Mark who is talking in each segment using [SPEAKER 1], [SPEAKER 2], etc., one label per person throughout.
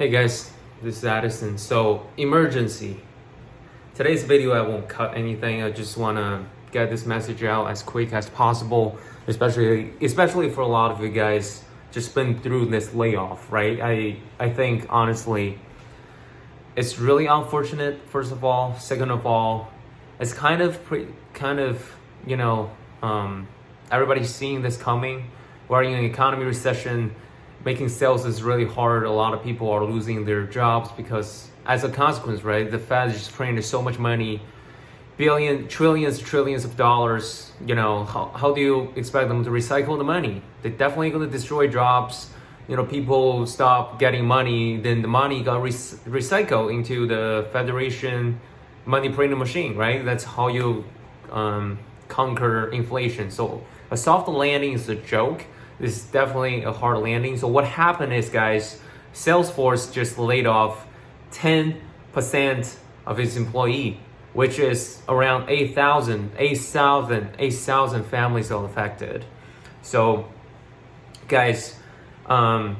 [SPEAKER 1] Hey guys, this is Addison. So, emergency. Today's video, I won't cut anything. I just want to get this message out as quick as possible, especially for a lot of you guys just been through this layoff, right? I think honestly, it's really unfortunate. First of all, second of all, it's kind of everybody's seeing this coming. We're in an economy recession. Making sales is really hard. A lot of people are losing their jobs because, as a consequence, right, the Fed is just printing so much money, trillions of dollars. How do you expect them to recycle the money? They're definitely going to destroy jobs. People stop getting money, then the money got recycled into the Federation money printing machine, right? That's how you conquer inflation. So a soft landing is a joke. This is definitely a hard landing. So what happened is, guys, Salesforce just laid off 10% of its employee, which is around 8,000 families are affected. So, guys, I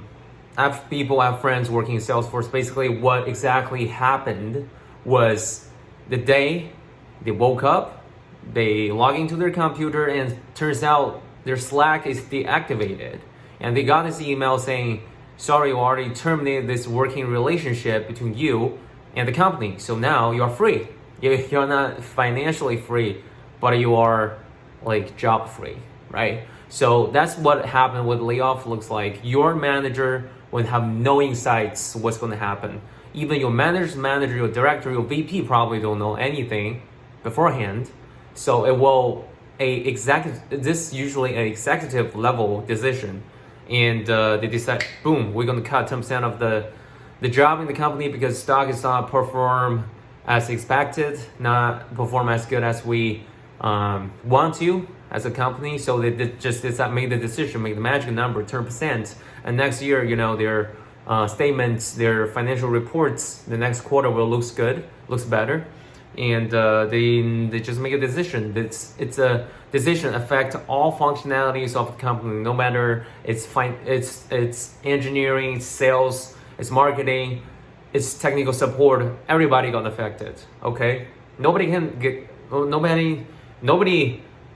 [SPEAKER 1] have friends working in Salesforce. Basically, what exactly happened was the day they woke up, they log into their computer, and turns out their Slack is deactivated, and they got this email saying, sorry, you already terminated this working relationship between you and the company, so now you're free. You're not financially free, but you are job free, right? So that's what happened. What layoff looks like. Your manager would have no insights what's going to happen. Even your manager's manager, your director, your VP probably don't know anything beforehand. So it will this is usually an executive level decision, and they decide, boom, we're going to cut 10% of the job in the company because stock is not perform as expected, not perform as good as we want to as a company. So they just made the decision, make the magic number 10%, and next year, their statements, their financial reports, the next quarter will looks better. And they just make a decision. It's a decision affect all functionalities of the company, no matter it's engineering, it's sales, it's marketing, it's technical support. Everybody got affected. Okay, nobody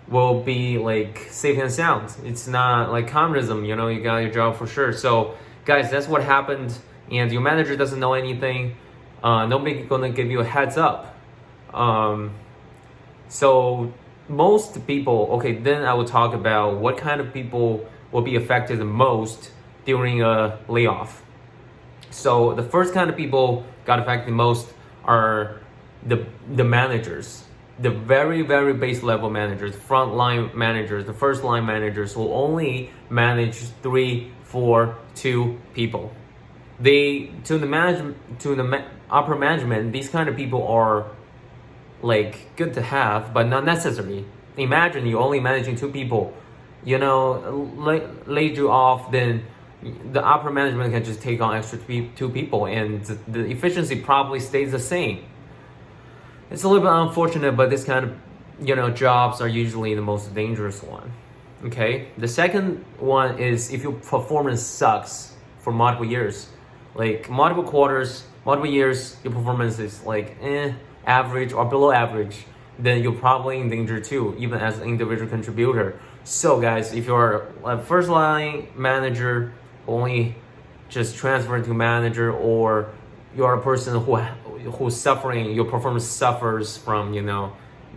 [SPEAKER 1] will be safe and sound. It's not like communism. You got your job for sure. So guys, that's what happened, and your manager doesn't know anything. Nobody gonna give you a heads up. So most people, okay, then I will talk about what kind of people will be affected the most during a layoff. So the first kind of people got affected the most are the managers, the very, very base level managers, frontline managers, the first line managers who only manage 3, 4, 2 people. To the upper management, these kind of people are good to have, but not necessary. Imagine you're only managing 2 people, laid you off, then the upper management can just take on extra 2 people, and the efficiency probably stays the same. It's a little bit unfortunate, but this kind of jobs are usually the most dangerous one. Okay, the second one is if your performance sucks for multiple years, multiple quarters, multiple years, your performance is average or below average, then you're probably in danger too, even as an individual contributor. So guys, if you're a first line manager, only just transfer to manager, or you're a person who's suffering, your performance suffers from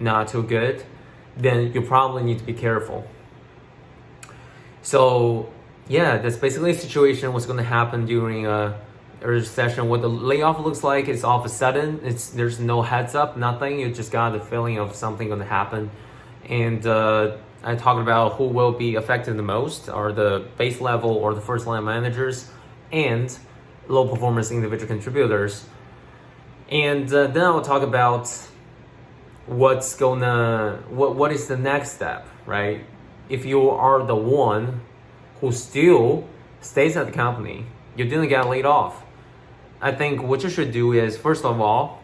[SPEAKER 1] not too good, then you probably need to be careful. So yeah, that's basically a situation what's going to happen during a recession. What the layoff looks like is all of a sudden. There's no heads up, nothing. You just got the feeling of something going to happen. And I talked about who will be affected the most are the base level or the first line managers and low performance individual contributors. And then I will talk about what is the next step, right? If you are the one who still stays at the company, you didn't get laid off, I think what you should do is, first of all,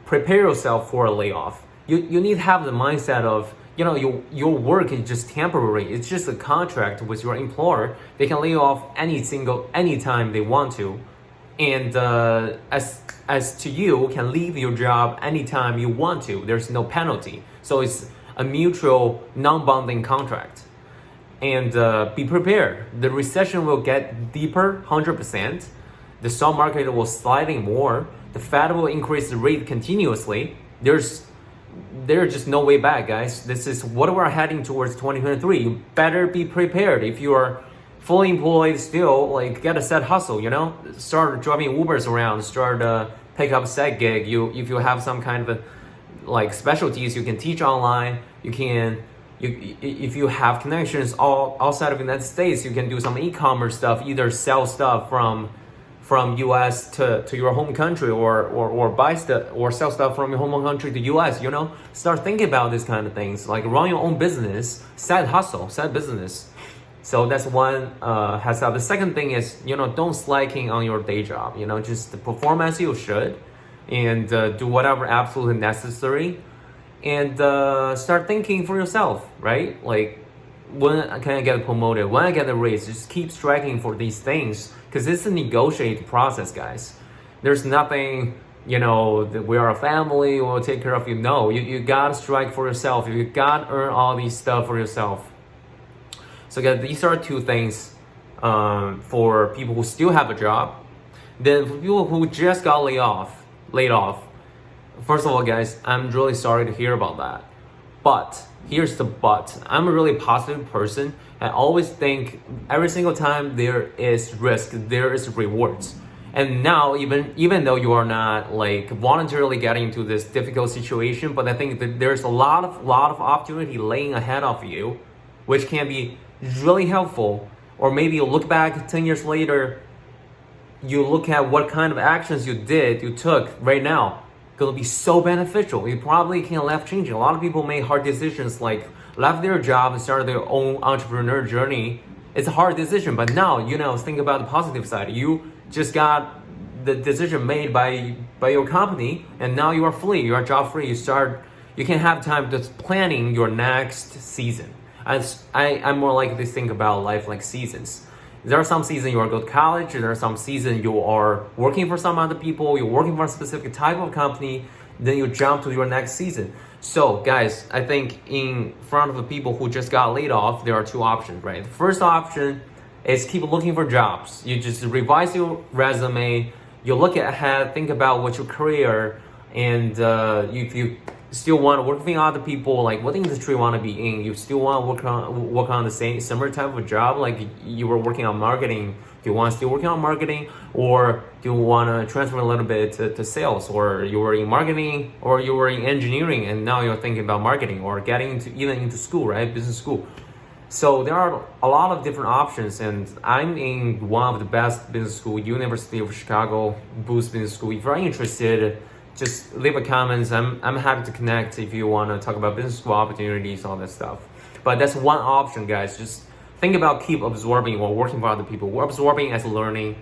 [SPEAKER 1] prepare yourself for a layoff. You need to have the mindset of, your work is just temporary. It's just a contract with your employer. They can lay you off anytime they want to. And as to you can leave your job anytime you want to. There's no penalty. So it's a mutual non-binding contract. And be prepared. The recession will get deeper, 100%. The stock market will sliding more. The Fed will increase the rate continuously. There's just no way back, guys. This is what we're heading towards 2023. You better be prepared. If you are fully employed still, like get a side hustle, you know? Start driving Ubers around, start pick up a side gig. If you have some kind of like specialties, you can teach online. If you have connections all outside of the United States, you can do some e-commerce stuff, either sell stuff from US to your home country or buy stuff or sell stuff from your home country to US, you know? Start thinking about these kind of things, like run your own business, side hustle, side business. So that's one heads up. The second thing is, you know, don't slacking on your day job, you know, just perform as you should and do whatever absolutely necessary and start thinking for yourself, right? Like, when can I get promoted? When I get a raise? Just keep striking for these things because it's a negotiated process, guys. There's nothing, you know, that we are a family, we'll take care of you. No, you gotta strike for yourself. You gotta earn all these stuff for yourself. So guys, these are two things for people who still have a job. Then for people who just got laid off. First of all, guys, I'm really sorry to hear about that. But here's the but. I'm a really positive person. I always think every single time there is risk, there is rewards. And now, even though you are not like voluntarily getting into this difficult situation, but I think that there's a lot of opportunity laying ahead of you, which can be really helpful. Or maybe you look back 10 years later, you look at what kind of actions you took right now, gonna be so beneficial. You probably can life-changing. A lot of people make hard decisions like left their job and started their own entrepreneur journey. It's a hard decision, but now, you know, think about the positive side. You just got the decision made by your company and now you are free, you are job free. You can have time to planning your next season. I'm more likely to think about life like seasons. There are some seasons you are going to college, there are some seasons you are working for some other people, you're working for a specific type of company, then you jump to your next season. So guys, I think in front of the people who just got laid off, there are two options, right? The first option is keep looking for jobs. You just revise your resume, you look ahead, think about what your career, and if you still want to work with other people, like what industry you want to be in, you still want to work on the similar type of job, like you were working on marketing, do you want to still working on marketing, or do you want to transfer a little bit to sales, or you were in marketing, or you were in engineering and now you're thinking about marketing, or getting into school, right? Business school. So there are a lot of different options, and I'm in one of the best business school, University of Chicago Booth Business School. If you're interested, just leave a comment. I'm happy to connect if you want to talk about business school opportunities, all that stuff. But that's one option, guys. Just think about keep absorbing or working for other people. We're absorbing as learning,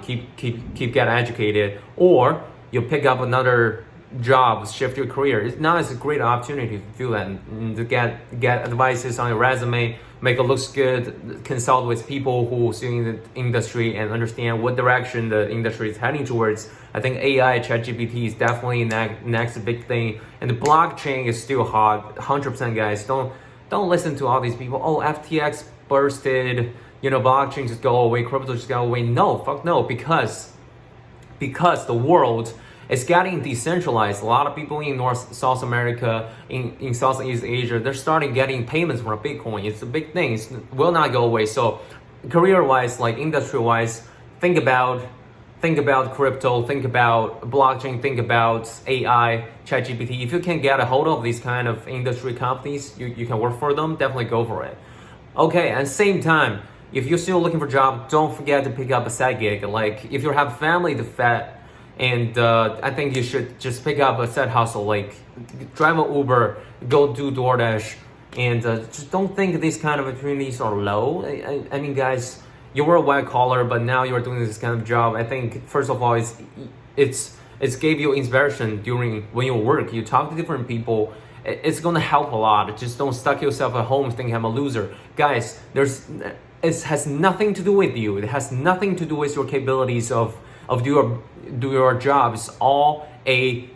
[SPEAKER 1] keep get educated, or you pick up another job, shift your career. Now it's a great opportunity to do that and to get advices on your resume, make it look good, consult with people who are in the industry and understand what direction the industry is heading towards. I think AI, ChatGPT is definitely next big thing, and the blockchain is still hot, 100%, guys. Don't listen to all these people. Oh, FTX bursted, you know, blockchain just go away, crypto just go away. No, fuck no, because the world is getting decentralized. A lot of people in South America, in Southeast Asia, they're starting getting payments from Bitcoin. It's a big thing. It will not go away. So career-wise, like industry-wise, think about crypto, think about blockchain, think about AI, ChatGPT. If you can get a hold of these kind of industry companies, you can work for them, definitely go for it. Okay, and same time, if you're still looking for a job, don't forget to pick up a side gig. Like if you have family to feed, and I think you should just pick up a side hustle, like drive an Uber, go do DoorDash, and just don't think these kind of opportunities are low. I mean, guys, you were a white collar, but now you're doing this kind of job. I think first of all, it's gave you inspiration during when you work. You talk to different people. It's gonna help a lot. Just don't stuck yourself at home thinking I'm a loser, guys. It has nothing to do with you. It has nothing to do with your capabilities of of do your job is all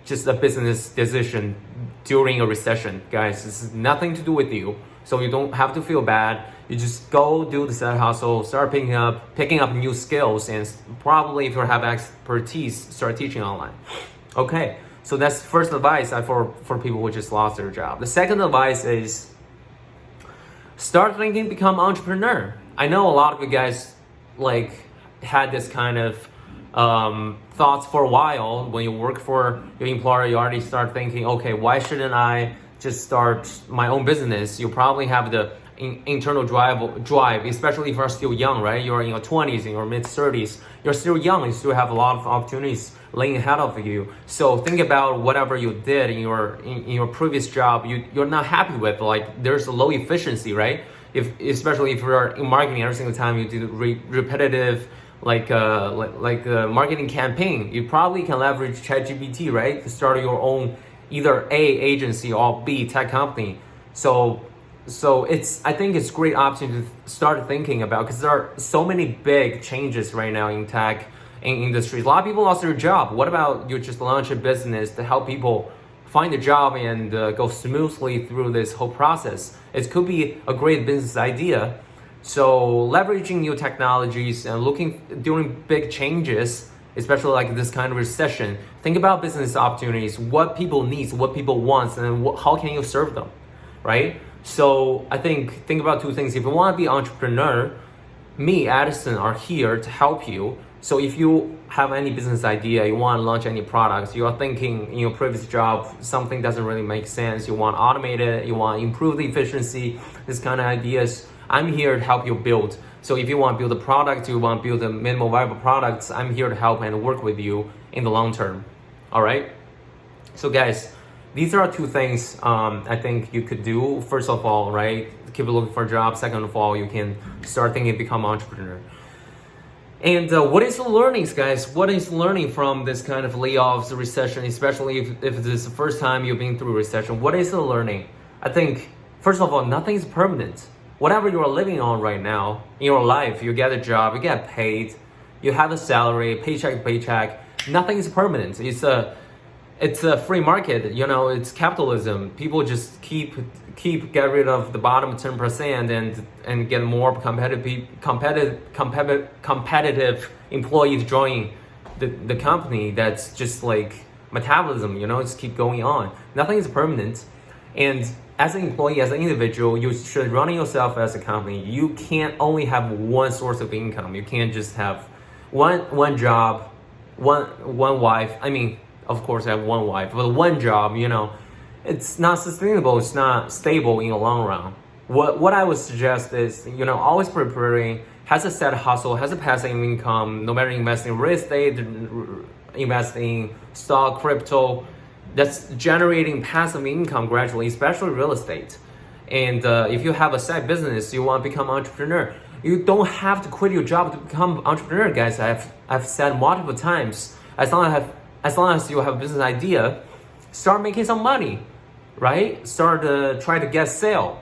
[SPEAKER 1] just a business decision during a recession, guys. This is nothing to do with you, so you don't have to feel bad. You just go do the side hustle, start picking up new skills, and probably if you have expertise, start teaching online. Okay, so that's first advice for people who just lost their job. The second advice is start thinking, become entrepreneur. I know a lot of you guys like had this kind of thoughts for a while. When you work for your employer, you already start thinking, okay, why shouldn't I just start my own business? You probably have the internal drive, especially if you're still young, right? You're in your 20s, in your mid-30s. You're still young, you still have a lot of opportunities laying ahead of you. So think about whatever you did in your previous job you're not happy with. Like there's a low efficiency, right? Especially if you're in marketing, every single time you do repetitive marketing campaign, you probably can leverage ChatGPT, right, to start your own either A agency or B tech company. So I think it's a great option to start thinking about, because there are so many big changes right now in tech industries. A lot of people lost their job. What about you just launch a business to help people find a job and go smoothly through this whole process? It could be a great business idea. So leveraging new technologies and looking during big changes, especially like this kind of recession, think about business opportunities, what people need, what people want, and how can you serve them, right? So I think about two things. If you want to be an entrepreneur, me, Addison, are here to help you. So if you have any business idea, you want to launch any products, you are thinking in your previous job, something doesn't really make sense, you want to automate it, you want to improve the efficiency, this kind of ideas, I'm here to help you build. So if you want to build a product, you want to build a minimal viable products, I'm here to help and work with you in the long term. All right? So guys, these are two things I think you could do. First of all, right, keep looking for a job. Second of all, you can start thinking, become an entrepreneur. And what is the learnings, guys? What is learning from this kind of layoffs, recession, especially if this is the first time you've been through a recession? What is the learning? I think, first of all, nothing is permanent. Whatever you are living on right now in your life, you get a job, you get paid, you have a salary, paycheck to paycheck. Nothing is permanent. It's a free market, it's capitalism. People just keep get rid of the bottom 10% and get more competitive employees joining the company. That's just like metabolism, it's keep going on. Nothing is permanent. And as an employee, as an individual, you should run yourself as a company. You can't only have one source of income. You can't just have one job, one wife. I mean, of course I have one wife, but one job, it's not sustainable, it's not stable in the long run. What I would suggest is, always preparing, has a side hustle, has a passive income, no matter investing in real estate, investing in stock, crypto, that's generating passive income gradually, especially real estate. And if you have a side business, you want to become an entrepreneur, you don't have to quit your job to become an entrepreneur, guys. I've said multiple times, as long as you have a business idea, start making some money, right? Start try to get sale.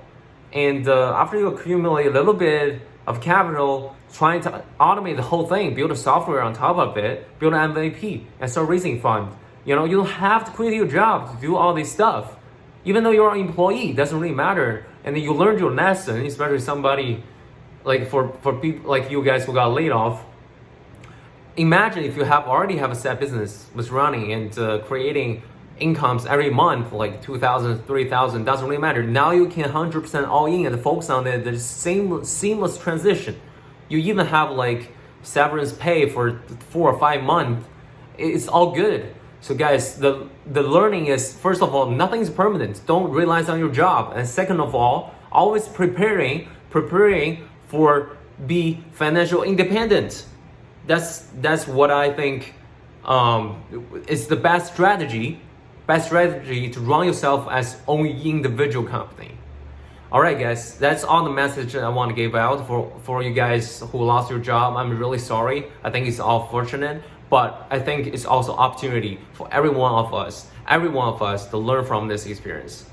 [SPEAKER 1] And after you accumulate a little bit of capital, trying to automate the whole thing, build a software on top of it, build an MVP, and start raising funds. You don't have to quit your job to do all this stuff. Even though you're an employee, it doesn't really matter. And then you learned your lesson, especially somebody like for people like you guys who got laid off. Imagine if you already have a set business was running and creating incomes every month, like 2,000, 3,000, doesn't really matter. Now you can 100% all in and focus on the same seamless transition. You even have like severance pay for 4 or 5 months. It's all good. So guys, the learning is, first of all, nothing's permanent. Don't rely on your job. And second of all, always preparing for be financial independent. That's what I think is the best strategy to run yourself as only individual company. All right, guys, that's all the message I want to give out for you guys who lost your job. I'm really sorry. I think it's all fortunate, but I think it's also opportunity for every one of us to learn from this experience.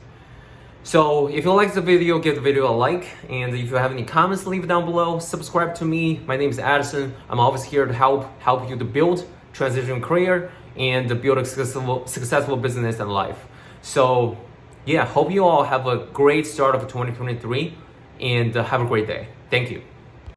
[SPEAKER 1] So if you like the video, give the video a like, and if you have any comments, leave it down below. Subscribe to me. My name is Addison. I'm always here to help you to build transition career, and build a successful business and life. So yeah, hope you all have a great start of 2023 and have a great day. Thank you.